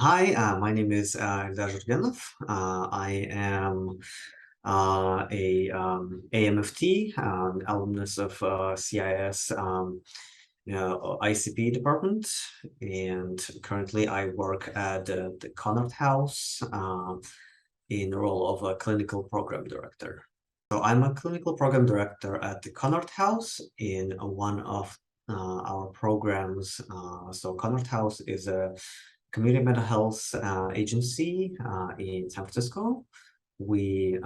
Hi, my name is Yeldar Zhurgenov. I am a AMFT, alumnus of CIIS ICP department, and currently I work at the Connaught House in the role of a clinical program director. So I'm a clinical program director at the Connaught House in one of our programs. So Connaught House is a community mental health agency in San Francisco. We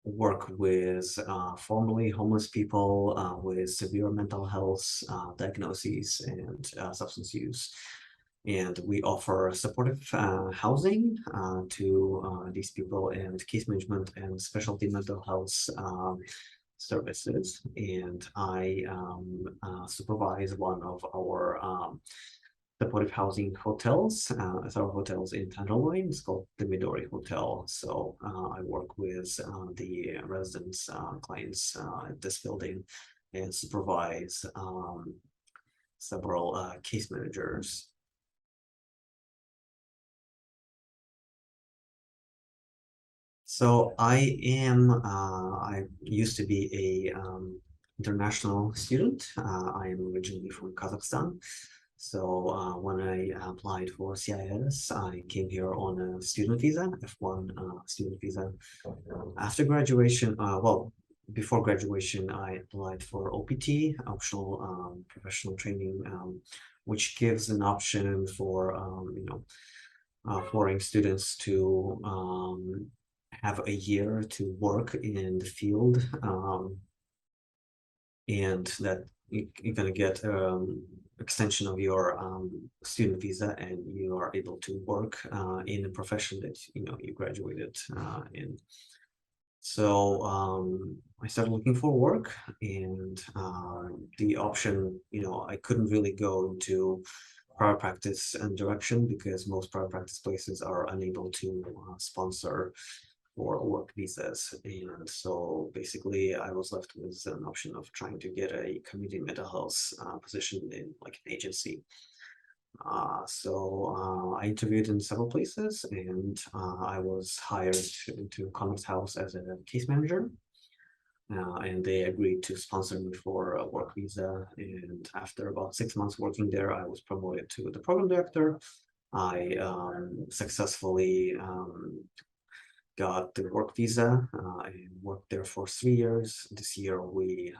work with formerly homeless people with severe mental health diagnoses and substance use. And we offer supportive housing to these people and case management and specialty mental health services. And I supervise one of our supportive housing hotels, several hotels in Tenderloin. It's called the Midori Hotel. So I work with the residents, clients at this building and supervise several case managers. So I used to be a international student. I am originally from Kazakhstan. So when I applied for CIIS, I came here on a student visa, F1 student visa. After graduation, well, before graduation, I applied for OPT, optional professional training, which gives an option for foreign students to have a year to work in the field, and that you're going to get extension of your student visa, and you are able to work in a profession that you graduated in. So I started looking for work, and the option, I couldn't really go into private practice and direction because most private practice places are unable to sponsor for work visas. And so basically I was left with an option of trying to get a community mental health position in like an agency. I interviewed in several places, and I was hired into Connaught House as a case manager. And they agreed to sponsor me for a work visa. And after about 6 months working there, I was promoted to the program director. I successfully got the work visa. I worked there for 3 years. This year we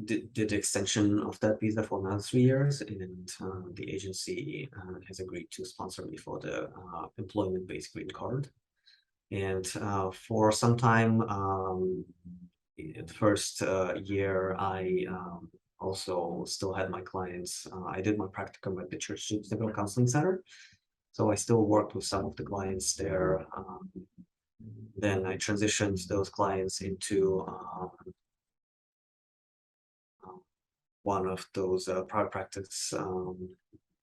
did the extension of that visa for another 3 years, and the agency has agreed to sponsor me for the employment-based green card. And for some time, the first year, I also still had my clients. I did my practicum at the Church Street Counseling Center, so I still worked with some of the clients there. Then I transitioned those clients into one of those private practice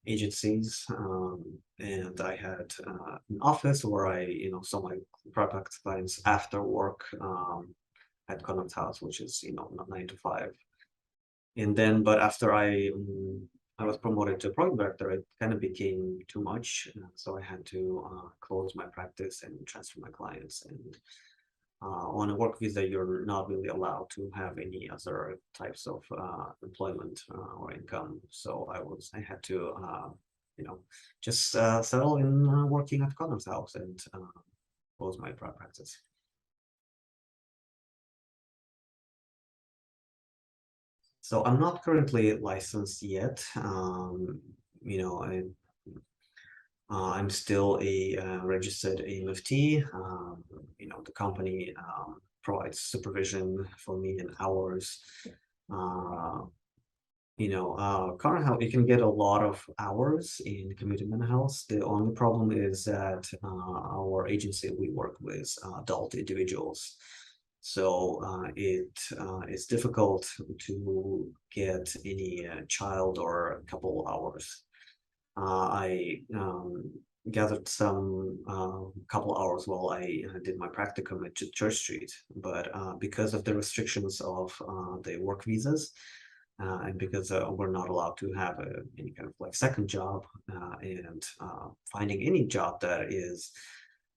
agencies, and I had an office where I saw my private practice clients after work at Connaught House, which is not 9 to 5. And then, but after I was promoted to program director, it kind of became too much, so I had to close my practice and transfer my clients. And on a work visa, you're not really allowed to have any other types of employment or income. So I had to just settle in working at Connaught House and close my private practice. So I'm not currently licensed yet. I'm still a registered AMFT. The company provides supervision for me in hours. Current health, you can get a lot of hours in community mental health. The only problem is that our agency, we work with adult individuals. So it's difficult to get any child or couple hours. I gathered some couple hours while I did my practicum at Church Street, but because of the restrictions of the work visas, and because we're not allowed to have any kind of like second job, and finding any job that is,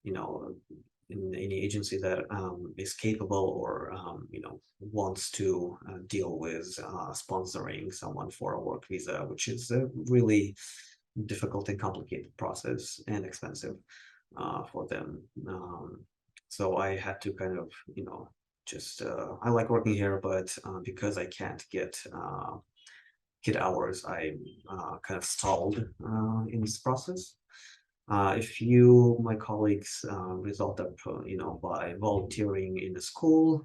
you know, in any agency that is capable or wants to deal with sponsoring someone for a work visa, which is a really difficult and complicated process and expensive for them. So I had to kind of, just I like working here, but because I can't get hours, I kind of stalled in this process. If you, my colleagues, result up, by volunteering in the school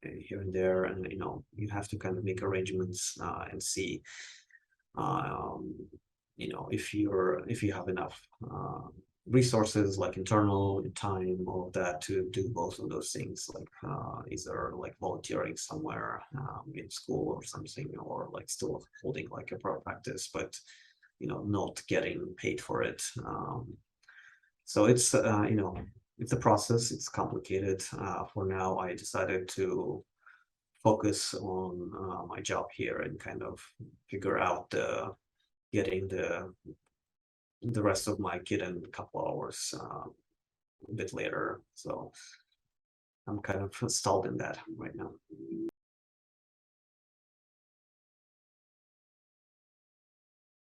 here and there, and you have to kind of make arrangements and see, um, if you have enough resources like internal time, all of that to do both of those things, like either like volunteering somewhere in school or something, or like still holding like a pro practice, but not getting paid for it. So it's a process. It's complicated. For now, I decided to focus on my job here and kind of figure out getting the rest of my kit in a couple hours a bit later. So I'm kind of stalled in that right now.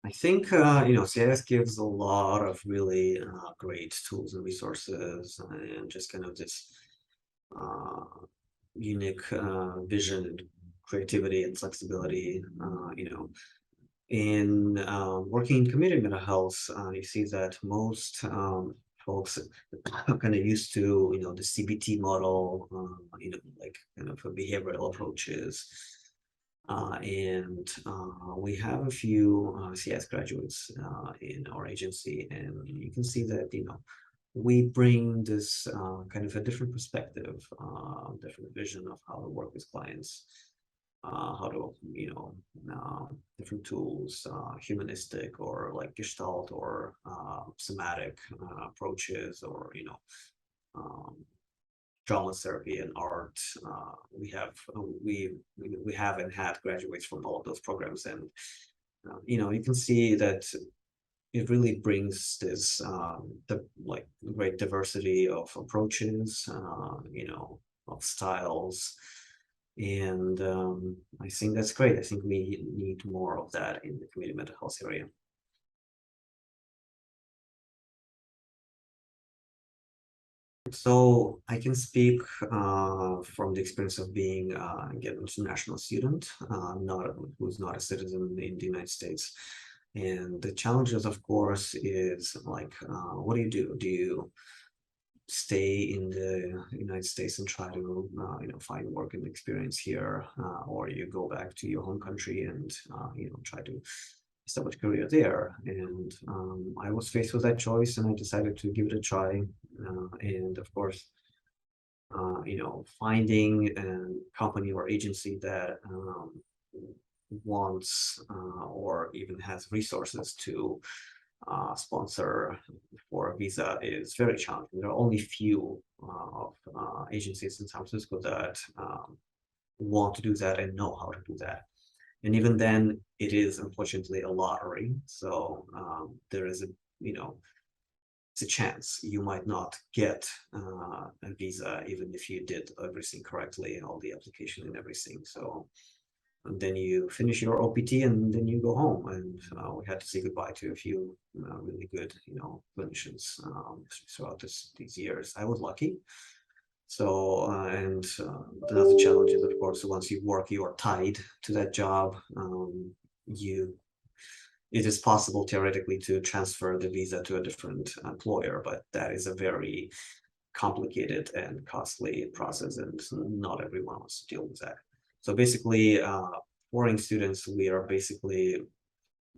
I think CIS gives a lot of really great tools and resources, and just kind of this uh, unique vision and creativity and flexibility. In working in community mental health, you see that most folks are kind of used to the CBT model, like kind of behavioral approaches. And we have a few CS graduates in our agency, and you can see that we bring this kind of a different perspective, different vision of how to work with clients, how to different tools, humanistic or like Gestalt or somatic approaches, or um, drama therapy and art. We have and had graduates from all of those programs, and you can see that it really brings this the like great diversity of approaches, of styles, and I think that's great. I think we need more of that in the community mental health area. So I can speak from the experience of being again, an international student, not who's not a citizen in the United States. And the challenges, of course, is like, what do you do? Do you stay in the United States and try to, find work and experience here, or you go back to your home country and, try to establish a career there? And I was faced with that choice, and I decided to give it a try. And of course, finding a company or agency that wants or even has resources to sponsor for a visa is very challenging. There are only few of agencies in San Francisco that want to do that and know how to do that. And even then, it is unfortunately a lottery. So there is it's a chance you might not get a visa, even if you did everything correctly, all the application and everything. So and then you finish your OPT and then you go home. And we had to say goodbye to a few really good, clinicians throughout these years. I was lucky. So, and another challenge is, of course, once you work, you are tied to that job. It is possible theoretically to transfer the visa to a different employer, but that is a very complicated and costly process, and not everyone wants to deal with that. So basically, foreign students, we are basically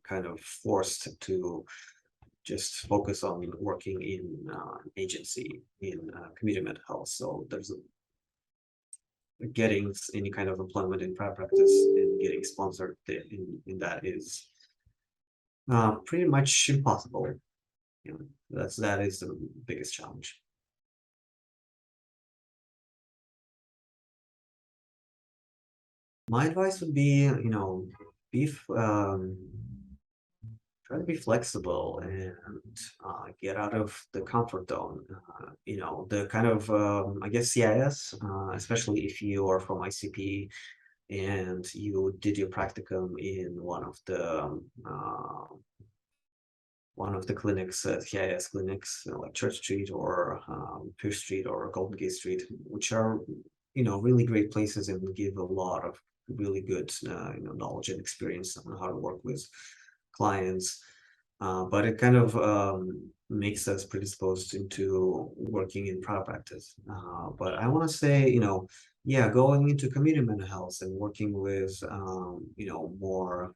kind of forced to just focus on working in agency in community mental health. So there's getting any kind of employment in private practice and getting sponsored in that is pretty much impossible. That is the biggest challenge. My advice would be, be try to be flexible and get out of the comfort zone. The kind of I guess CIS, especially if you are from ICP and you did your practicum in one of the clinics, CIS clinics, like Church Street or Pierce Street or Golden Gate Street, which are, really great places and give a lot of really good, knowledge and experience on how to work with clients. But it kind of makes us predisposed into working in private practice. But I want to say, yeah, going into community mental health and working with, more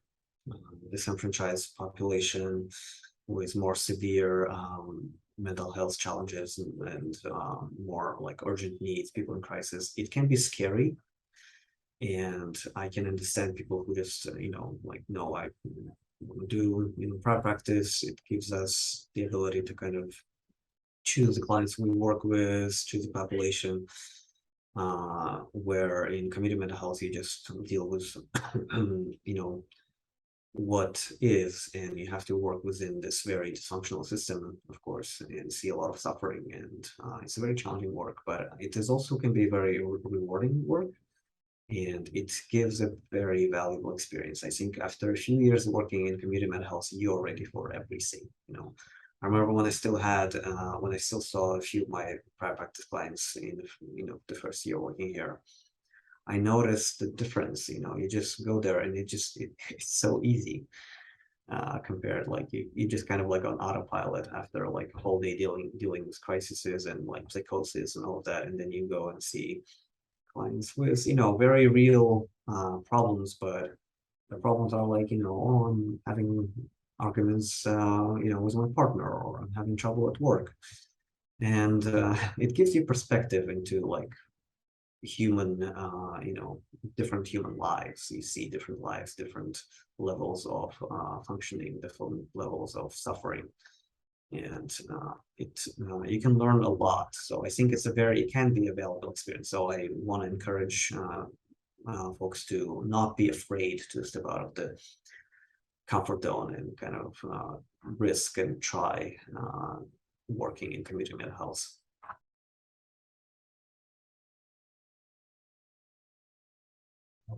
disenfranchised population with more severe mental health challenges and more like urgent needs, people in crisis, it can be scary. And I can understand people who just, like, no, I do, private practice. It gives us the ability to kind of choose the clients we work with, choose the population. Where in community mental health, you just deal with, what is, and you have to work within this very dysfunctional system, of course, and see a lot of suffering. And it's a very challenging work, but it is also can be very rewarding work. And it gives a very valuable experience. I think after a few years working in community mental health, you're ready for everything. I remember when I still saw a few of my private practice clients in the first year working here. I noticed the difference. You just go there and it's so easy. Compared, like, you just kind of like on autopilot after like a whole day dealing with crises and like psychosis and all of that, and then you go and see clients with very real problems. But the problems are like, oh, I'm having arguments with my partner, or I'm having trouble at work. And it gives you perspective into like human different human lives. You see different lives, different levels of functioning, different levels of suffering. And you can learn a lot. So I think it can be a valuable experience. So I want to encourage folks to not be afraid to step out of the comfort zone and kind of risk and try working in community mental health.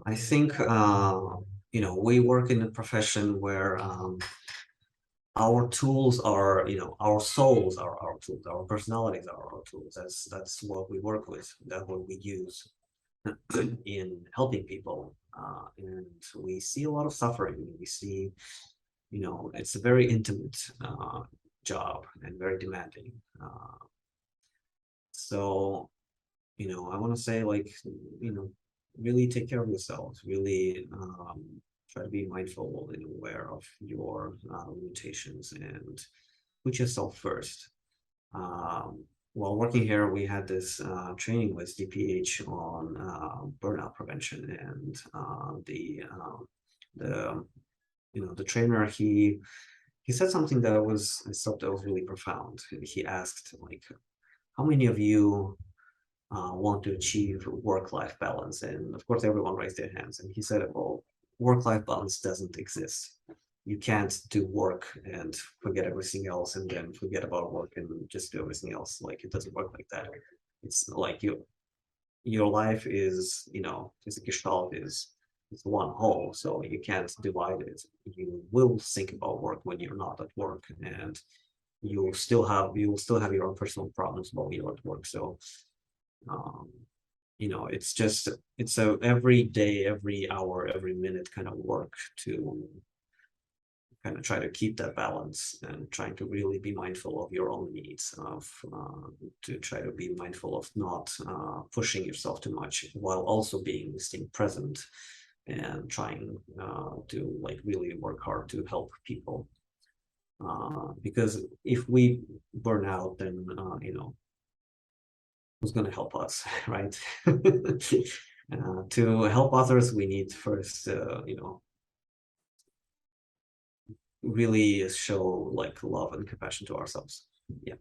I think we work in a profession where our tools are, our souls are our tools, our personalities are our tools. That's what we work with. That's what we use in helping people. And we see a lot of suffering. We see, it's a very intimate job and very demanding. So, I want to say, like, really take care of yourselves. Really try to be mindful and aware of your limitations and put yourself first. While working here, we had this training with DPH on burnout prevention, and the trainer, he said something that I thought that was really profound. He asked, like, how many of you want to achieve work-life balance? And of course, everyone raised their hands. And he said, well, work-life balance doesn't exist. You can't do work and forget everything else, and then forget about work and just do everything else. Like, it doesn't work like that. It's like your life is, is a gestalt, it's one whole. So you can't divide it. You will think about work when you're not at work, and you will still have your own personal problems while you're at work. So um, it's a every day, every hour, every minute kind of work to kind of try to keep that balance, and trying to really be mindful of your own needs, to try to be mindful of not pushing yourself too much, while also staying present and trying to like really work hard to help people. Because if we burn out, then who's going to help us, right? To help others, we need first, really show like love and compassion to ourselves. Yeah.